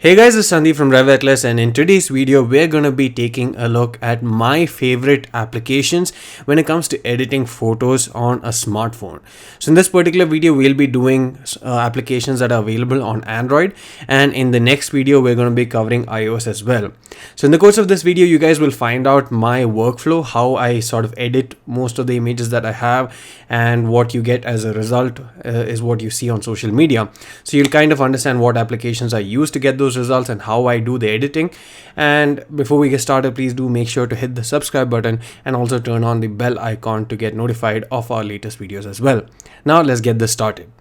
Hey guys, it's Sandeep from RevAtlas, and in today's video we're going to be taking a look at my favorite applications when it comes to editing photos on a smartphone. So in this particular video we'll be doing applications that are available on Android, and in the next video we're going to be covering iOS as well. So in the course of this video you guys will find out my workflow, how I sort of edit most of the images that I have, and what you get as a result is what you see on social media. So you'll kind of understand what applications I use to get those results and how I do the editing. And before we get started, please do make sure to hit the subscribe button and also turn on the bell icon to get notified of our latest videos as well. Now let's get this started.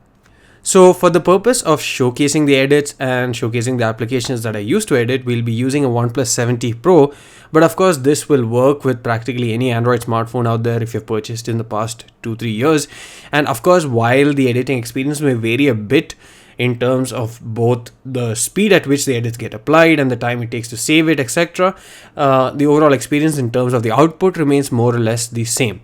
So for the purpose of showcasing the edits and showcasing the applications that I use to edit, we'll be using a OnePlus 7T Pro, but of course this will work with practically any Android smartphone out there if you've purchased in the past 2-3 years. And of course, while the editing experience may vary a bit in terms of both the speed at which the edits get applied and the time it takes to save it, etc., the overall experience in terms of the output remains more or less the same.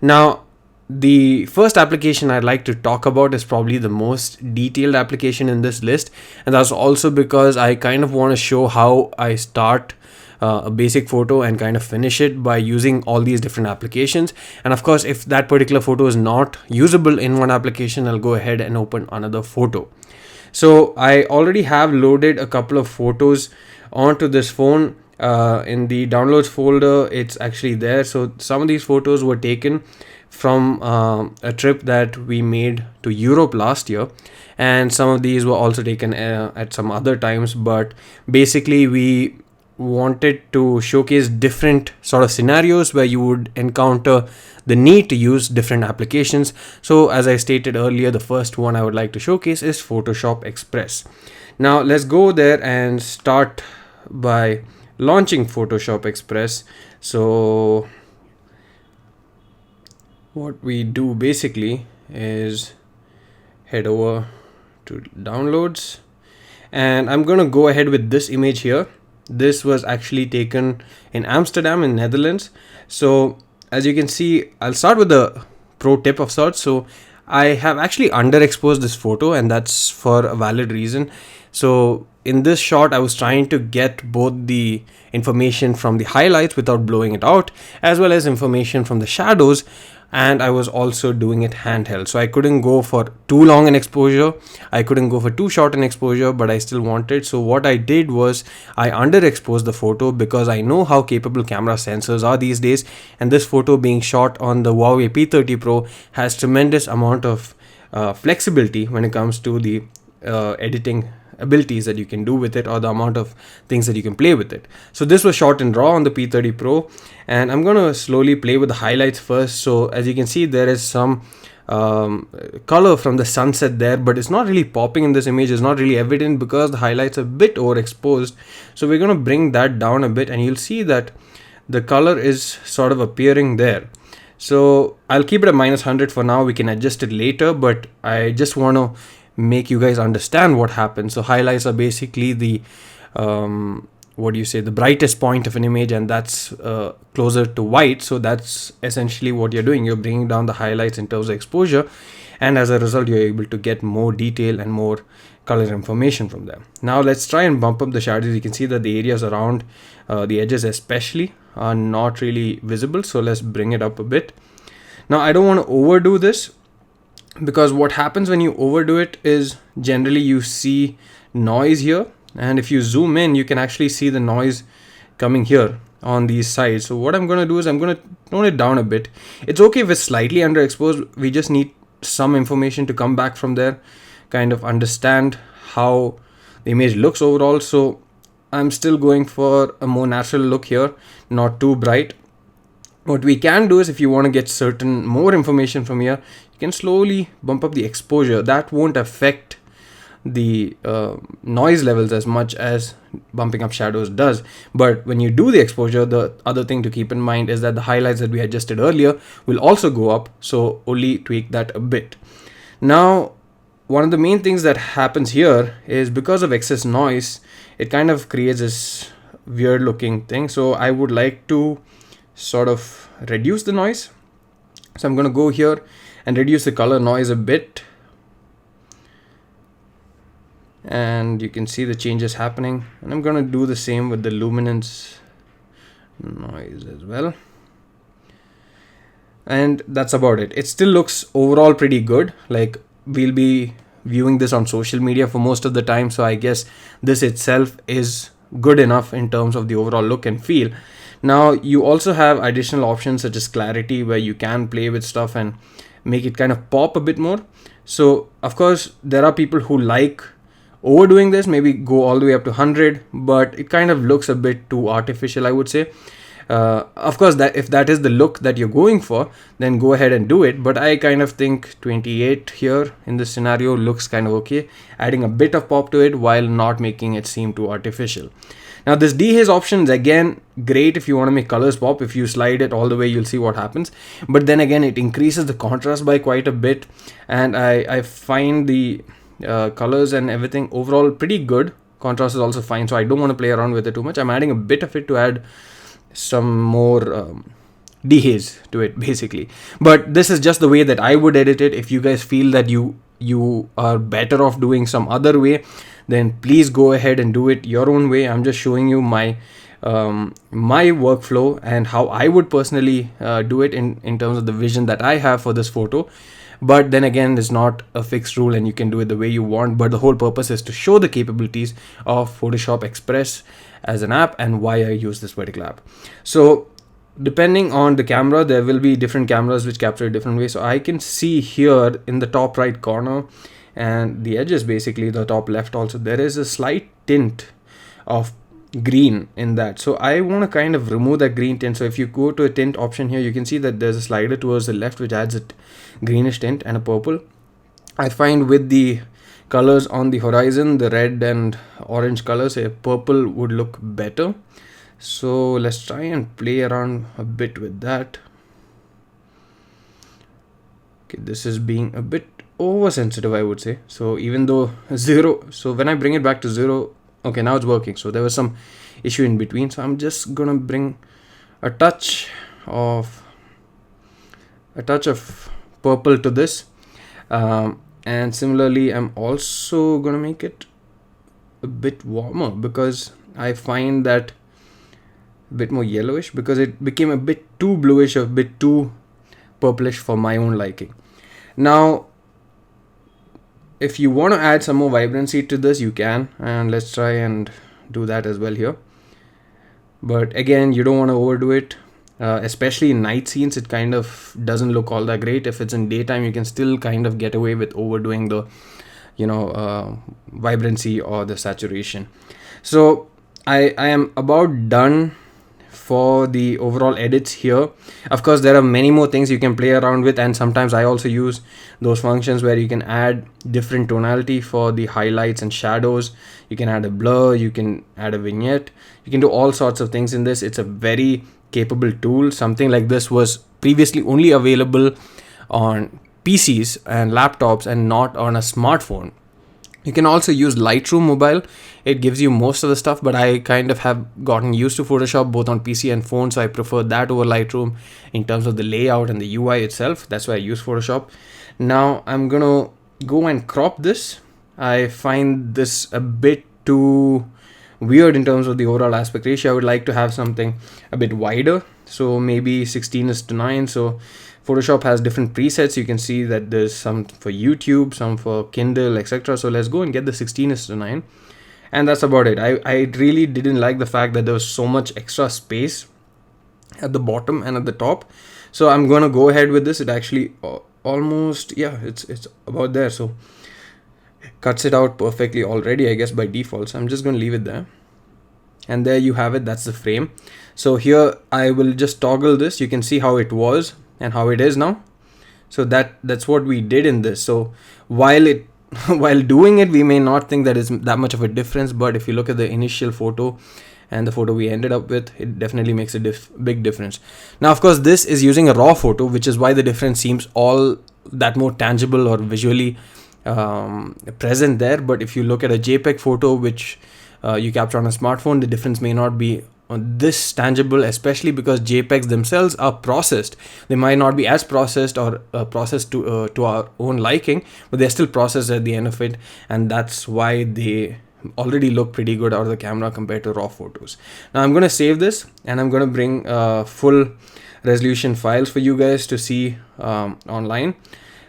Now, the first application I'd like to talk about is probably the most detailed application in this list, and that's also because I kind of want to show how I start a basic photo and kind of finish it by using all these different applications. And of course, if that particular photo is not usable in one application, I'll go ahead and open another photo. So I already have loaded a couple of photos onto this phone. In the downloads folder, it's actually there. So some of these photos were taken from a trip that we made to Europe last year, and some of these were also taken at some other times, but basically we wanted to showcase different sort of scenarios where you would encounter the need to use different applications. So as I stated earlier, the first one I would like to showcase is Photoshop Express. Now let's go there and start by launching Photoshop Express. So what we do basically is head over to downloads, and I'm going to go ahead with this image here. This was actually taken in Amsterdam in Netherlands. So as you can see, I'll start with the pro tip of sorts. So I have actually underexposed this photo, and that's for a valid reason. So in this shot, I was trying to get both the information from the highlights without blowing it out, as well as information from the shadows, and I was also doing it handheld. So I couldn't go for too long an exposure, I couldn't go for too short an exposure, but I still wanted. So what I did was I underexposed the photo because I know how capable camera sensors are these days, and this photo being shot on the Huawei P30 Pro has tremendous amount of flexibility when it comes to the editing abilities that you can do with it, or the amount of things that you can play with it. So this was shot in RAW on the P30 Pro, and I'm going to slowly play with the highlights first. So as you can see, there is some color from the sunset there, but it's not really popping in this image. It's not really evident because the highlights are a bit overexposed. So we're going to bring that down a bit, and you'll see that the color is sort of appearing there. So I'll keep it at -100 for now. We can adjust it later, but I just want to make you guys understand what happens. So highlights are basically the the brightest point of an image, and that's closer to white. So that's essentially what you're doing. You're bringing down the highlights in terms of exposure, and as a result you're able to get more detail and more color information from them. Now let's try and bump up the shadows. You can see that the areas around the edges especially are not really visible, so let's bring it up a bit. Now I don't want to overdo this, because what happens when you overdo it is generally you see noise here, and if you zoom in you can actually see the noise coming here on these sides. So what I'm going to do is I'm going to tone it down a bit. It's okay if it's slightly underexposed. We just need some information to come back from there, kind of understand how the image looks overall. So I'm still going for a more natural look here, not too bright. What we can do is, if you want to get certain more information from here, you can slowly bump up the exposure. That won't affect the noise levels as much as bumping up shadows does. But when you do the exposure, the other thing to keep in mind is that the highlights that we adjusted earlier will also go up. So only tweak that a bit. Now, one of the main things that happens here is because of excess noise, it kind of creates this weird looking thing. So I would like to sort of reduce the noise. So I'm going to go here and reduce the color noise a bit. and you can see the changes happening, and I'm gonna do the same with the luminance noise as well. And that's about it. It still looks overall pretty good. Like, we'll be viewing this on social media for most of the time, so I guess this itself is good enough in terms of the overall look and feel. Now you also have additional options such as clarity, where you can play with stuff and make it kind of pop a bit more. So of course there are people who like overdoing this, maybe go all the way up to 100, but it kind of looks a bit too artificial, I would say. Of course, that if that is the look that you're going for, then go ahead and do it, but I kind of think 28 here in this scenario looks kind of okay, adding a bit of pop to it while not making it seem too artificial. Now this dehaze option is again great if you want to make colors pop. If you slide it all the way, you'll see what happens, but then again it increases the contrast by quite a bit, and I find the colors and everything overall pretty good. Contrast is also fine, so I don't want to play around with it too much. I'm adding a bit of it to add some more dehaze to it basically, but this is just the way that I would edit it. If you guys feel that you are better off doing some other way, then please go ahead and do it your own way. I'm just showing you my my workflow and how I would personally do it in terms of the vision that I have for this photo. But then again, it's not a fixed rule and you can do it the way you want, but the whole purpose is to show the capabilities of Photoshop Express as an app and why I use this particular app. So depending on the camera, there will be different cameras which capture a different way. So I can see here in the top right corner and the edges, basically the top left also, there is a slight tint of green in that. So I want to kind of remove that green tint. So if you go to a tint option here, you can see that there's a slider towards the left which adds a greenish tint and a purple. I find with the colors on the horizon, the red and orange colors, a purple would look better. So let's try and play around a bit with that. Okay, this is being a bit oversensitive, I would say. So even though 0, so when I bring it back to 0, okay, now it's working. So there was some issue in between, so I'm just gonna bring a touch of purple to this, and similarly I'm also gonna make it a bit warmer because I find that a bit more yellowish because it became a bit too bluish, a bit too purplish for my own liking. Now if you want to add some more vibrancy to this, you can, and let's try and do that as well here. But again, you don't want to overdo it, especially in night scenes. It kind of doesn't look all that great. If it's in daytime, you can still kind of get away with overdoing the vibrancy or the saturation. So I am about done for the overall edits here. Of course, there are many more things you can play around with, and sometimes I also use those functions where you can add different tonality for the highlights and shadows. You can add a blur, you can add a vignette, you can do all sorts of things in this. It's a very capable tool. Something like this was previously only available on PCs and laptops and not on a smartphone. You can also use Lightroom mobile. It gives you most of the stuff, but I kind of have gotten used to Photoshop both on PC and phone, so I prefer that over Lightroom in terms of the layout and the UI itself. That's why I use Photoshop. Now I'm gonna go and crop this. I find this a bit too weird in terms of the overall aspect ratio. I would like to have something a bit wider, so maybe 16:9. So Photoshop has different presets. You can see that there's some for YouTube, some for Kindle, etc. So let's go and get the 16:9. And that's about it. I really didn't like the fact that there was so much extra space at the bottom and at the top. So I'm going to go ahead with this. It actually almost, yeah, it's about there. So cuts it out perfectly already, I guess, by default. So I'm just going to leave it there. And there you have it. That's the frame. So here I will just toggle this. You can see how it was and how it is now. So that's what we did in this. So while doing it, we may not think that is that much of a difference, but if you look at the initial photo and the photo we ended up with, it definitely makes a big difference. Now of course this is using a raw photo, which is why the difference seems all that more tangible or visually present there. But if you look at a JPEG photo which you capture on a smartphone, the difference may not be this tangible, especially because JPEGs themselves are processed. They might not be as processed or processed to our own liking, but they're still processed at the end of it, and that's why they already look pretty good out of the camera compared to raw photos. Now I'm going to save this, and I'm going to bring full resolution files for you guys to see online.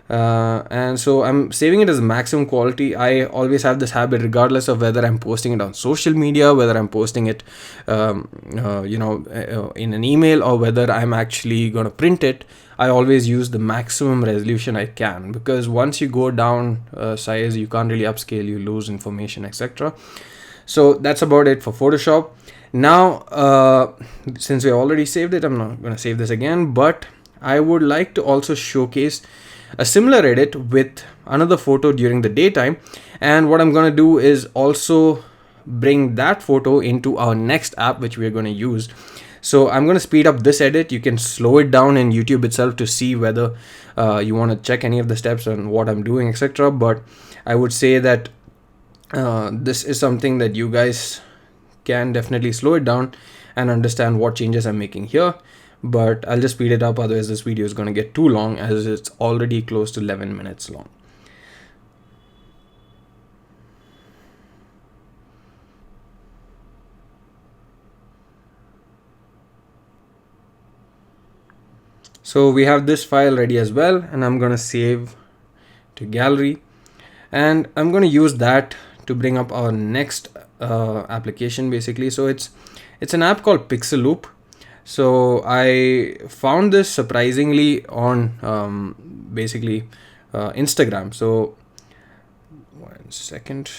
And so I'm saving it as maximum quality. I always have this habit, regardless of whether I'm posting it on social media, whether I'm posting it in an email, or whether I'm actually going to print it. I always use the maximum resolution I can, because once you go down size, you can't really upscale, you lose information, etc. So that's about it for Photoshop. Now since we already saved it, I'm not going to save this again, but I would like to also showcase a similar edit with another photo during the daytime. And what I'm going to do is also bring that photo into our next app, which we're going to use. So I'm going to speed up this edit. You can slow it down in YouTube itself to see whether you want to check any of the steps and what I'm doing, etc. But I would say that this is something that you guys can definitely slow it down and understand what changes I'm making here. But I'll just speed it up, otherwise this video is going to get too long, as it's already close to 11 minutes long. So we have this file ready as well, and I'm going to save to gallery, and I'm going to use that to bring up our next application basically. So it's an app called Pixel Loop. So I found this surprisingly on Instagram. So 1 second.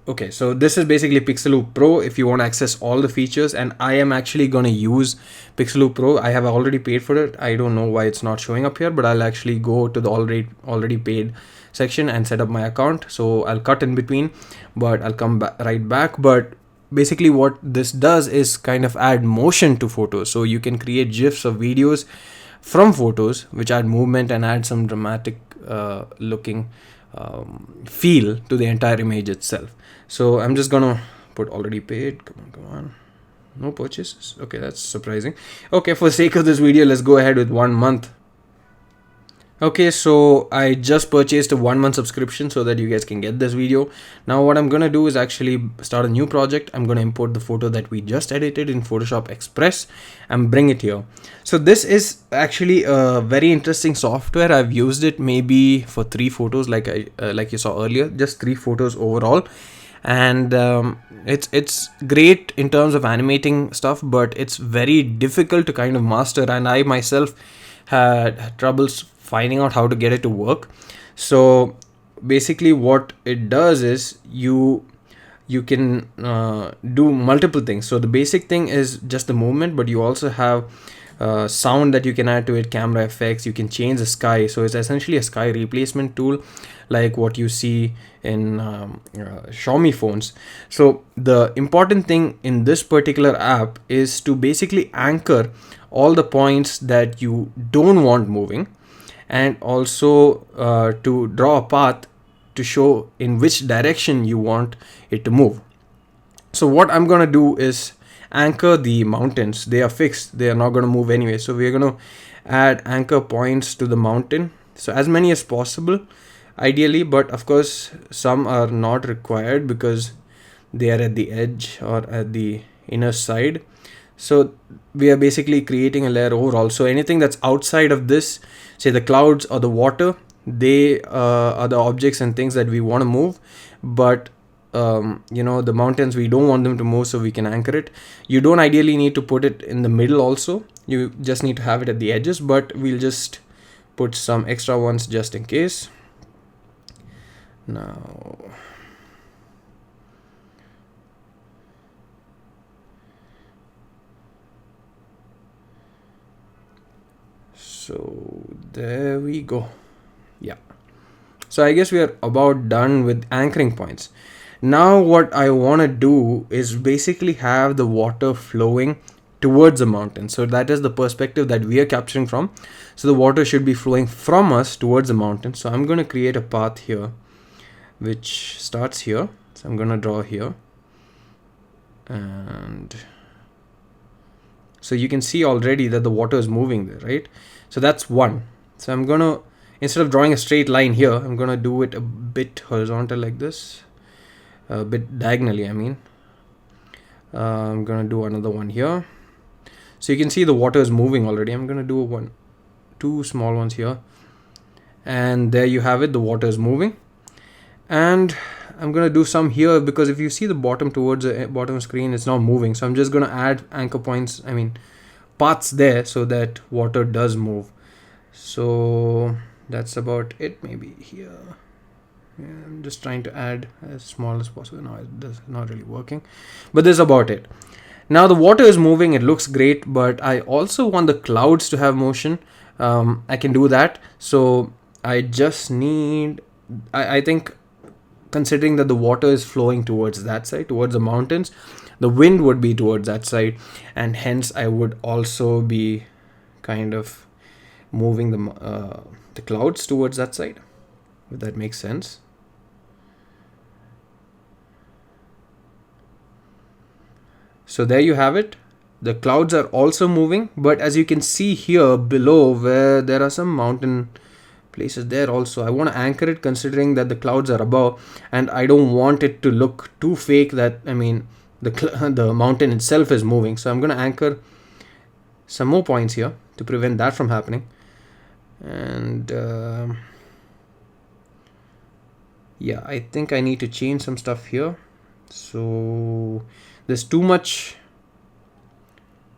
Okay, so this is basically Pixel Loop Pro if you want to access all the features, and I am actually going to use Pixel Loop Pro. I have already paid for it. I don't know why it's not showing up here, but I'll actually go to the already paid section and set up my account. So I'll cut in between, but I'll come right back. But basically what this does is kind of add motion to photos. So you can create GIFs or videos from photos, which add movement and add some dramatic looking feel to the entire image itself. So I'm just gonna put already paid. Come on. No purchases. Okay, that's surprising. Okay, for the sake of this video, let's go ahead with 1 month. Okay, so I just purchased a 1 month subscription so that you guys can get this video. Now what I'm gonna do is actually start a new project. I'm gonna import the photo that we just edited in Photoshop Express and bring it here. So this is actually a very interesting software. I've used it maybe for 3 photos, like you saw earlier, just 3 photos overall. And it's great in terms of animating stuff, but it's very difficult to kind of master, and I myself had troubles finding out how to get it to work. So basically what it does is you can do multiple things. So the basic thing is just the movement, but you also have sound that you can add to it, camera effects, you can change the sky. So it's essentially a sky replacement tool like what you see in Xiaomi phones. So the important thing in this particular app is to basically anchor all the points that you don't want moving, and also to draw a path to show in which direction you want it to move. So what I'm gonna do is anchor the mountains. They are fixed, they are not gonna move anyway. So we're gonna add anchor points to the mountain, so as many as possible ideally, but of course some are not required because they are at the edge or at the inner side. So we are basically creating a layer overall. So anything that's outside of this, say the clouds or the water, they are the objects and things that we want to move, but the mountains, we don't want them to move, so we can anchor it. You don't ideally need to put it in the middle also, you just need to have it at the edges, but we'll just put some extra ones just in case. Now so there we go. Yeah, so I guess we are about done with anchoring points. Now what I want to do is basically have the water flowing towards the mountain. So that is the perspective that we are capturing from. So the water should be flowing from us towards the mountain. So I'm going to create a path here which starts here. So I'm going to draw here, And so you can see already that the water is moving there, right? So that's one. So I'm gonna, instead of drawing a straight line here, I'm gonna do it a bit horizontal like this, a bit diagonally, I mean. I'm gonna do another one here. So you can see the water is moving already. I'm gonna do two small ones here, and there you have it, the water is moving. And I'm gonna do some here, because if you see the bottom towards the bottom screen, it's not moving. So I'm just gonna add anchor points, I mean paths there, so that water does move. So that's about it. Maybe here. Yeah, I'm just trying to add as small as possible. No, it's not really working, but this is about it. Now the water is moving, it looks great, but I also want the clouds to have motion. I can do that. So I just need, I think, considering that the water is flowing towards that side, towards the mountains, the wind would be towards that side, and hence I would also be kind of moving the clouds towards that side, if that makes sense. So there you have it. The clouds are also moving, but as you can see here below, where there are some mountain places there also, I want to anchor it, considering that the clouds are above, and I don't want it to look too fake that, I mean, the mountain itself is moving. So I'm going to anchor some more points here to prevent that from happening. And yeah, I think I need to change some stuff here. So there's too much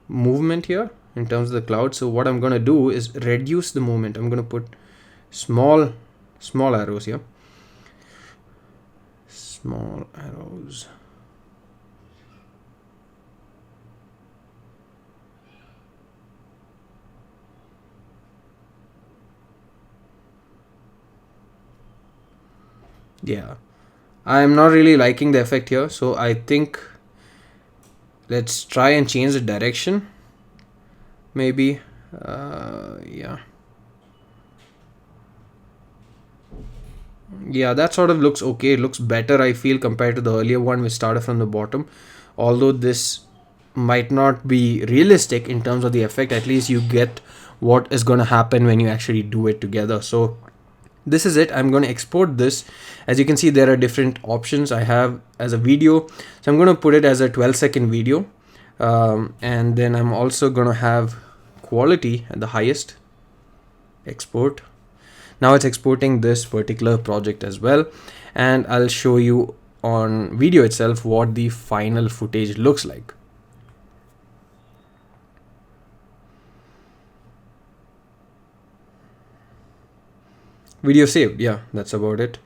movement here in terms of the cloud. So what I'm going to do is reduce the movement. I'm going to put small arrows here. Small arrows. Yeah, I'm not really liking the effect here, so I think let's try and change the direction. Maybe, yeah, that sort of looks okay. It looks better, I feel, compared to the earlier one which started from the bottom. Although this might not be realistic in terms of the effect, at least you get what is going to happen when you actually do it together. So this is it. I'm going to export this. As you can see, there are different options I have as a video. So I'm going to put it as a 12-second video. And then I'm also going to have quality at the highest. Export. Now it's exporting this particular project as well. And I'll show you on video itself what the final footage looks like. Video saved. Yeah, that's about it.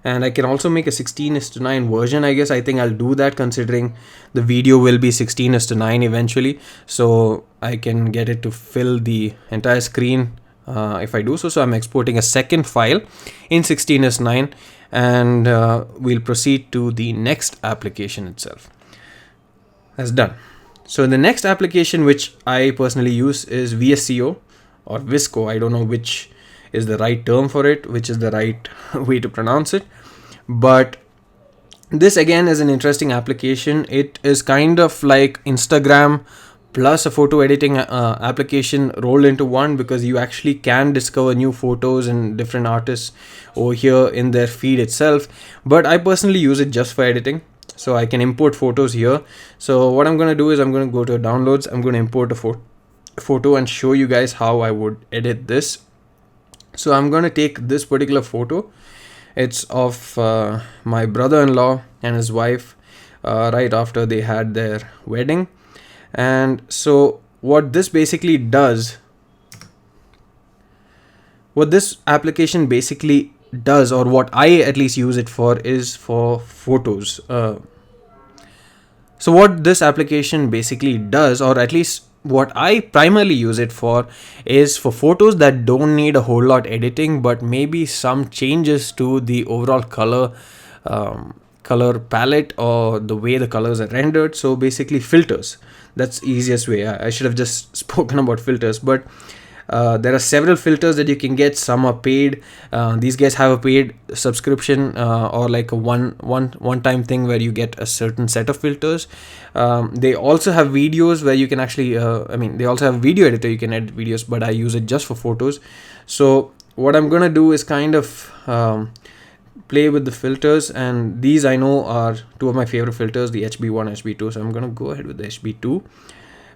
And I can also make a 16:9 version, I guess. I think I'll do that, considering the video will be 16:9 eventually. So I can get it to fill the entire screen if I do so. So I'm exporting a second file in 16:9, and we'll proceed to the next application itself. That's done. So the next application which I personally use is VSCO or VSCO. I don't know which is the right term for it, which is the right way to pronounce it, but this again is an interesting application. It is kind of like Instagram plus a photo editing application rolled into one, because you actually can discover new photos and different artists over here in their feed itself. But I personally use it just for editing, so I can import photos here. So what I'm going to do is I'm going to go to downloads, I'm going to import a photo and show you guys how I would edit this. So I'm going to take this particular photo. It's of my brother-in-law and his wife right after they had their wedding. And so what this basically does, what this application basically does, or what I at least use it for, is for photos. So what this application basically does, or at least what I primarily use it for, is for photos that don't need a whole lot editing, but maybe some changes to the overall color palette or the way the colors are rendered. So basically filters. That's the easiest way. I should have just spoken about filters, but There are several filters that you can get. Some are paid. These guys have a paid subscription, or like a one time thing where you get a certain set of filters. They also have videos where you can actually they also have video editor, you can edit videos, but I use it just for photos. So what I'm gonna do is kind of play with the filters, and these I know are two of my favorite filters, the HB1, HB2. So I'm gonna go ahead with the HB2,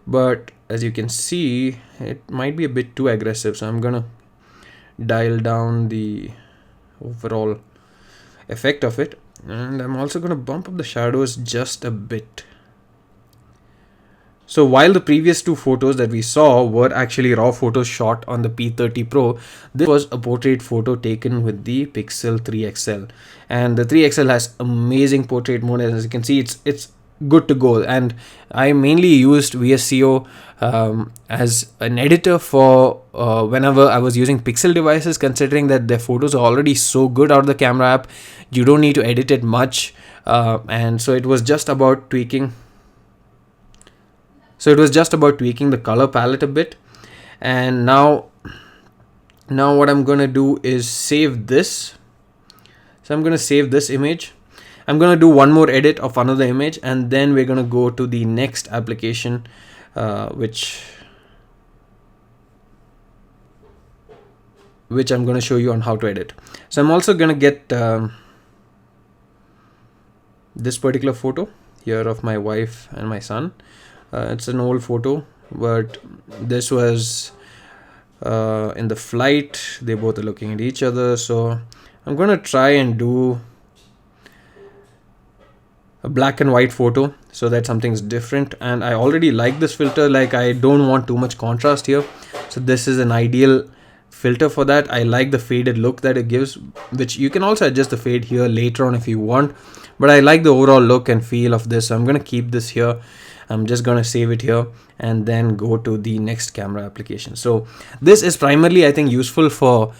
but as you can see, it might be a bit too aggressive, so I'm gonna dial down the overall effect of it, and I'm also gonna bump up the shadows just a bit. So while the previous two photos that we saw were actually raw photos shot on the P30 Pro, this was a portrait photo taken with the Pixel 3 XL, and the 3 XL has amazing portrait mode. As you can see, it's good to go. And I mainly used VSCO as an editor for whenever I was using Pixel devices, considering that their photos are already so good out of the camera app, you don't need to edit it much, and so it was just about tweaking. So it was just about tweaking the color palette a bit. And now what I'm going to do is save this. So I'm going to save this image. I'm going to do one more edit of another image, and then we're going to go to the next application, which I'm going to show you on how to edit. So I'm also going to get this particular photo here of my wife and my son. It's an old photo, but this was in the flight. They both are looking at each other. So I'm going to try and do a black and white photo so that something's different. And I already like this filter. Like, I don't want too much contrast here. So this is an ideal filter for that. I like the faded look that it gives, which you can also adjust the fade here later on if you want. But I like the overall look and feel of this. So I'm going to keep this here. I'm just going to save it here and then go to the next camera application. So this is primarily, I think, useful for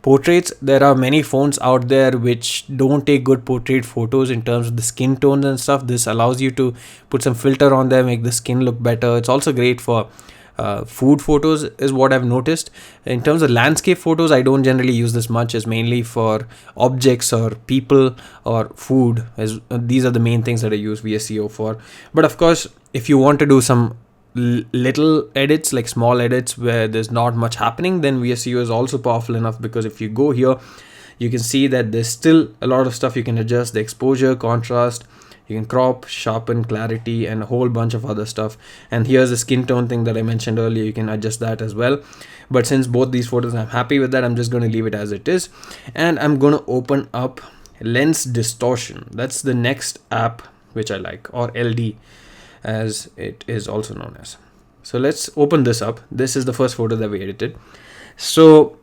portraits. There are many phones out there which don't take good portrait photos in terms of the skin tones and stuff. This allows you to put some filter on there, make the skin look better. It's also great for food photos is what I've noticed. In terms of landscape photos, I don't generally use this much. It's mainly for objects or people or food. These are the main things that I use VSCO for. But of course, if you want to do some little edits, like small edits where there's not much happening, then VSCO is also powerful enough, because if you go here, you can see that there's still a lot of stuff you can adjust: the exposure, contrast, you can crop, sharpen, clarity, and a whole bunch of other stuff. And here's the skin tone thing that I mentioned earlier. You can adjust that as well. But since both these photos I'm happy with that, I'm just going to leave it as it is. And I'm going to open up Lens Distortion. That's the next app which I like, or LD as it is also known as. So let's open this up. This is the first photo that we edited. So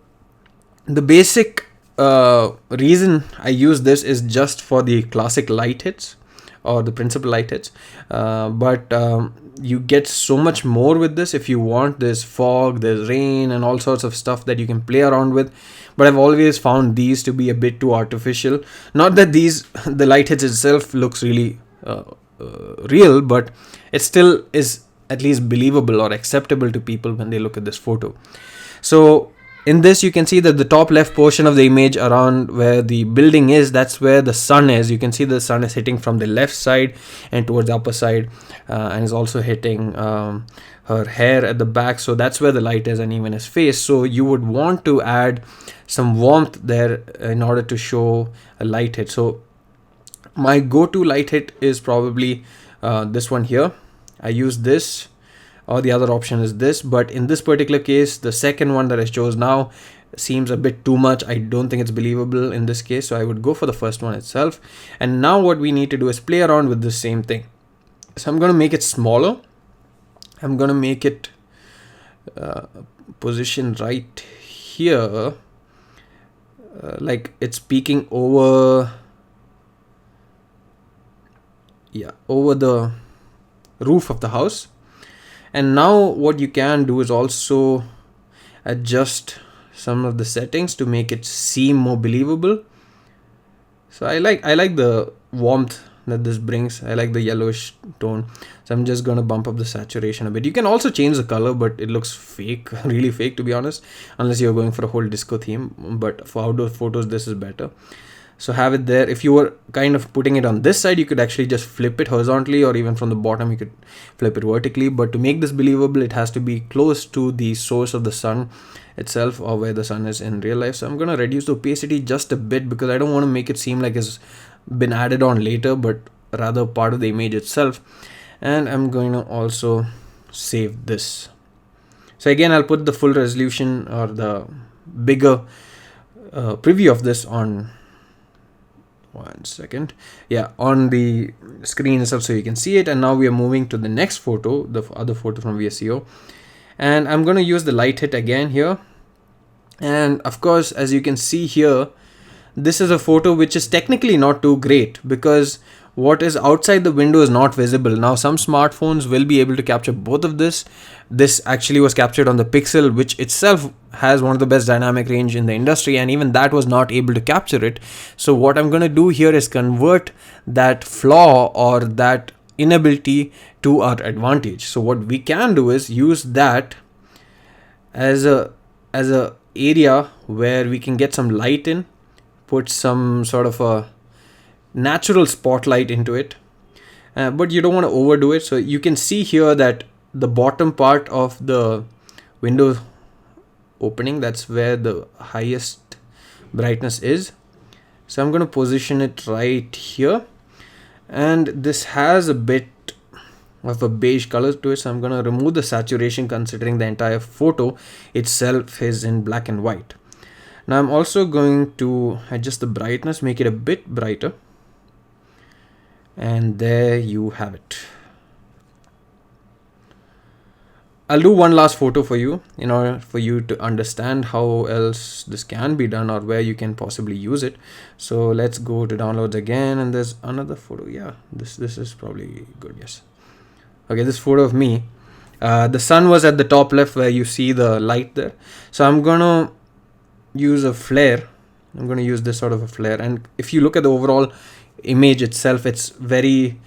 the basic reason I use this is just for the classic light hits, or the principal light hits, but you get so much more with this if you want. There's fog, there's rain, and all sorts of stuff that you can play around with, but I've always found these to be a bit too artificial. Not that the light hits itself looks really real, but it still is at least believable or acceptable to people when they look at this photo. So in this, you can see that the top left portion of the image around where the building is, that's where the sun is. You can see the sun is hitting from the left side and towards the upper side, and is also hitting her hair at the back. So that's where the light is, and even his face. So you would want to add some warmth there in order to show a light hit. So my go-to light hit is probably this one here. I use this, or the other option is this, but in this particular case, the second one that I chose now seems a bit too much. I don't think it's believable in this case, so I would go for the first one itself. And now what we need to do is play around with the same thing. So I'm going to make it smaller. I'm going to make it position right here, like it's peeking over the roof of the house. And now what you can do is also adjust some of the settings to make it seem more believable. So I like the warmth that this brings. I like the yellowish tone, so I'm just gonna bump up the saturation a bit. You can also change the color, but it looks fake, really fake, to be honest, unless you're going for a whole disco theme. But for outdoor photos, this is better. So have it there. If you were kind of putting it on this side, you could actually just flip it horizontally, or even from the bottom you could flip it vertically. But to make this believable, it has to be close to the source of the sun itself, or where the sun is in real life. So I'm going to reduce the opacity just a bit, because I don't want to make it seem like it's been added on later, but rather part of the image itself. And I'm going to also save this. So again, I'll put the full resolution or the bigger preview of this on one second, yeah, on the screen itself, so you can see it. And now we are moving to the next photo, the other photo from VSCO, and I'm going to use the light hit again here. And of course, as you can see here, this is a photo which is technically not too great, because what is outside the window is not visible. Now some smartphones will be able to capture both of this. This actually was captured on the Pixel, which itself has one of the best dynamic range in the industry, and even that was not able to capture it. So what I'm going to do here is convert that flaw or that inability to our advantage. So what we can do is use that as a area where we can get some light in, put some sort of a natural spotlight into it, but you don't want to overdo it. So you can see here that the bottom part of the window opening, that's where the highest brightness is. So I'm going to position it right here, and this has a bit of a beige color to it, so I'm going to remove the saturation, considering the entire photo itself is in black and white. Now I'm also going to adjust the brightness, make it a bit brighter, and there you have it. I'll do one last photo for you in order for you to understand how else this can be done, or where you can possibly use it. So let's go to downloads again, and there's another photo. Yeah, this is probably good. Yes. Okay, this photo of me. The sun was at the top left where you see the light there. So I'm gonna use a flare. I'm gonna use this sort of a flare, and if you look at the overall image itself, it's very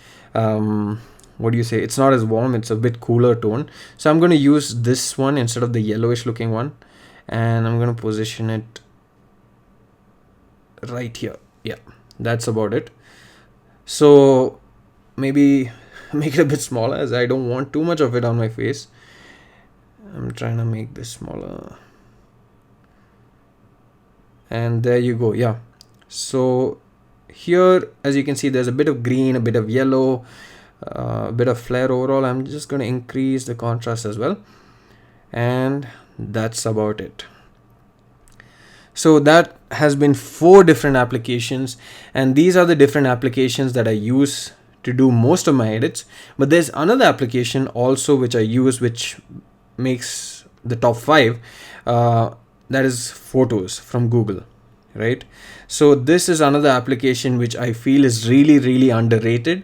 what do you say, it's not as warm, it's a bit cooler tone. So I'm going to use this one instead of the yellowish looking one, and I'm going to position it right here. Yeah, that's about it. So maybe make it a bit smaller, as I don't want too much of it on my face. I'm trying to make this smaller, and there you go. Yeah, so here, as you can see, there's a bit of green, a bit of yellow, a bit of flare overall. I'm just going to increase the contrast as well, and that's about it. So that has been 4 different applications, and these are the different applications that I use to do most of my edits. But there's another application also which I use, which makes the top 5, that is Photos from Google, right? So this is another application which I feel is really underrated.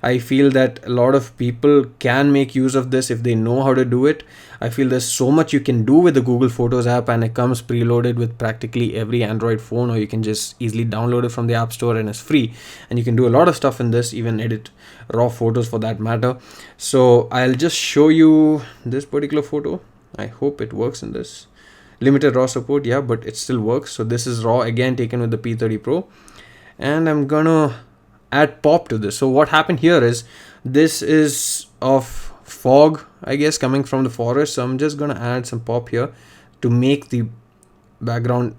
I feel that a lot of people can make use of this if they know how to do it. I feel there's so much you can do with the Google Photos app, and it comes preloaded with practically every Android phone, or you can just easily download it from the App Store, and it's free. And you can do a lot of stuff in this, even edit raw photos for that matter. So I'll just show you this particular photo. I hope it works in this. Limited raw support, yeah, but it still works. So this is raw, again taken with the P30 Pro, and I'm gonna add pop to this. So what happened here is, this is of fog, I guess, coming from the forest. So I'm just gonna add some pop here to make the background,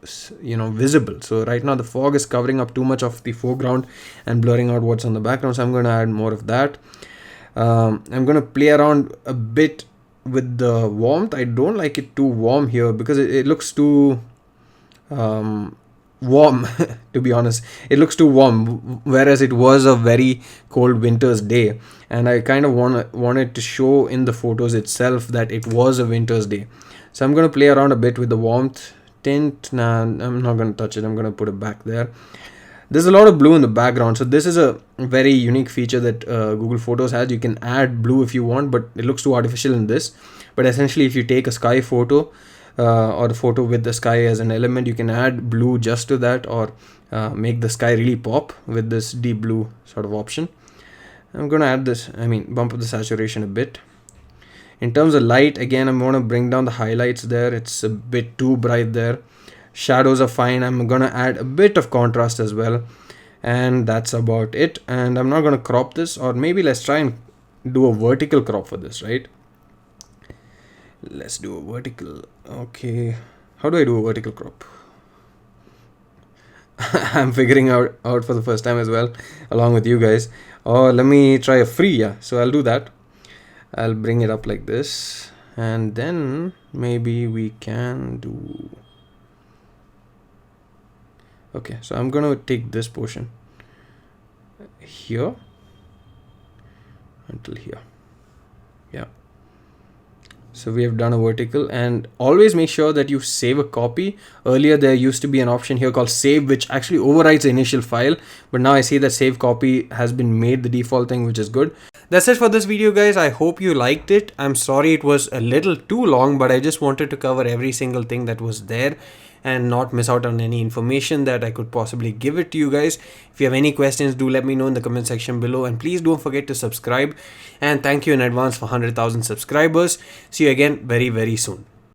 visible. So right now the fog is covering up too much of the foreground and blurring out what's on the background. So I'm gonna add more of that. I'm gonna play around a bit with the warmth. I don't like it too warm here, because it looks too warm to be honest. It looks too warm, whereas it was a very cold winter's day, and I kind of wanted to show in the photos itself that it was a winter's day. So I'm going to play around a bit with the warmth tint. Nah, I'm not going to touch it. I'm going to put it back there. There's a lot of blue in the background, so this is a very unique feature that Google Photos has. You can add blue if you want, but it looks too artificial in this. But essentially, if you take a sky photo, or a photo with the sky as an element, you can add blue just to that, or make the sky really pop with this deep blue sort of option. I'm gonna add this, bump up the saturation a bit. In terms of light, again, I'm gonna bring down the highlights there. It's a bit too bright there. Shadows are fine. I'm gonna add a bit of contrast as well, and that's about it. And I'm not gonna crop this, or maybe let's try and do a vertical crop for this, right? Let's do a vertical. Okay, how do I do a vertical crop? I'm figuring out for the first time as well, along with you guys. Or let me try a free. Yeah, so I'll do that. I'll bring it up like this, and then maybe we can do. Okay, so I'm gonna take this portion here until here. Yeah. So we have done a vertical, and always make sure that you save a copy. Earlier there used to be an option here called save, which actually overwrites the initial file, but now I see that save copy has been made the default thing, which is good. That's it for this video, guys. I hope you liked it. I'm sorry it was a little too long, but I just wanted to cover every single thing that was there and not miss out on any information that I could possibly give it to you guys. If you have any questions, do let me know in the comment section below, and please don't forget to subscribe, and thank you in advance for 100,000 subscribers. See you again very, very soon.